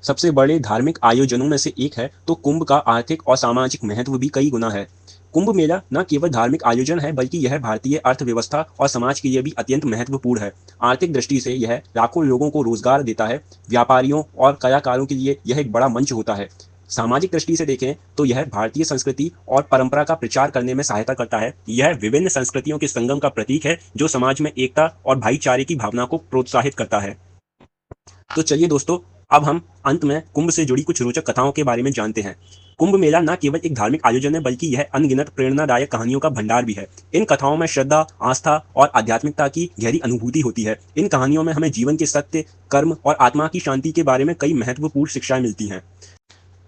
सबसे बड़े धार्मिक आयोजनों में से एक है, तो कुंभ का आर्थिक और सामाजिक महत्व भी कई गुना है। कुंभ मेला न केवल धार्मिक आयोजन है, बल्कि यह भारतीय अर्थव्यवस्था और समाज के लिए भी अत्यंत महत्वपूर्ण है। आर्थिक दृष्टि से यह लाखों लोगों को रोजगार देता है। व्यापारियों और कलाकारों के लिए यह एक बड़ा मंच होता है। सामाजिक दृष्टि से देखें तो यह भारतीय संस्कृति और परंपरा का प्रचार करने में सहायता करता है। यह विभिन्न संस्कृतियों के संगम का प्रतीक है, जो समाज में एकता और भाईचारे की भावना को प्रोत्साहित करता है। तो चलिए दोस्तों, अब हम अंत में कुंभ से जुड़ी कुछ रोचक कथाओं के बारे में जानते हैं। कुंभ मेला न केवल एक धार्मिक आयोजन है, बल्कि यह अनगिनत प्रेरणादायक कहानियों का भंडार भी है। इन कथाओं में श्रद्धा, आस्था और आध्यात्मिकता की गहरी अनुभूति होती है। इन कहानियों में हमें जीवन के सत्य, कर्म और आत्मा की शांति के बारे में कई महत्वपूर्ण शिक्षाएं मिलती हैं।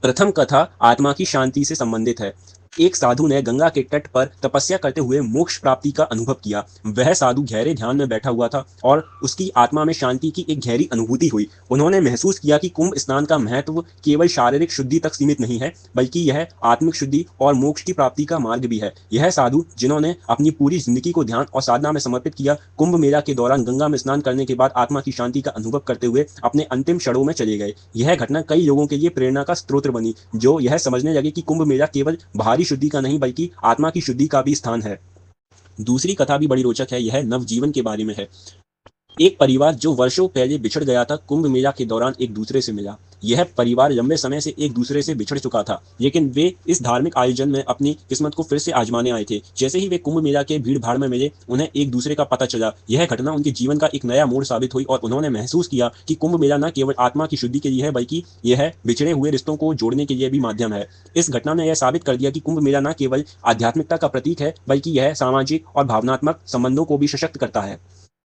प्रथम कथा आत्मा की शांति से संबंधित है। एक साधु ने गंगा के तट पर तपस्या करते हुए मोक्ष प्राप्ति का अनुभव किया। वह साधु गहरे ध्यान में बैठा हुआ था और उसकी आत्मा में शांति की एक गहरी अनुभूति हुई। उन्होंने महसूस किया कि कुंभ स्नान का महत्व केवल शारीरिक शुद्धि तक सीमित नहीं है, बल्कि यह आत्मिक शुद्धि और मोक्ष की प्राप्ति का मार्ग भी है। यह साधु, जिन्होंने अपनी पूरी जिंदगी को ध्यान और साधना में समर्पित किया, कुंभ मेला के दौरान गंगा में स्नान करने के बाद आत्मा की शांति का अनुभव करते हुए अपने अंतिम क्षणों में चले गए। यह घटना कई लोगों के लिए प्रेरणा का स्रोत बनी, जो यह समझने लगे कि कुंभ मेला केवल बाहरी शुद्धि का नहीं, बल्कि आत्मा की शुद्धि का भी स्थान है। दूसरी कथा भी बड़ी रोचक है। यह नवजीवन के बारे में है। एक परिवार जो वर्षों पहले बिछड़ गया था, कुंभ मेला के दौरान एक दूसरे से मिला। यह परिवार लंबे समय से एक दूसरे से बिछड़ चुका था, लेकिन वे इस धार्मिक आयोजन में अपनी किस्मत को फिर से आजमाने आए थे। जैसे ही वे कुंभ मेला के भीड़ भाड़ में मिले, उन्हें एक दूसरे का पता चला। यह घटना उनके जीवन का एक नया मोड़ साबित हुई और उन्होंने महसूस किया कि कुंभ मेला न केवल आत्मा की शुद्धि के लिए है, बल्कि यह बिछड़े हुए रिश्तों को जोड़ने के लिए भी माध्यम है। इस घटना ने यह साबित कर दिया कि कुंभ मेला न केवल आध्यात्मिकता का प्रतीक है, बल्कि यह सामाजिक और भावनात्मक संबंधों को भी सशक्त करता है।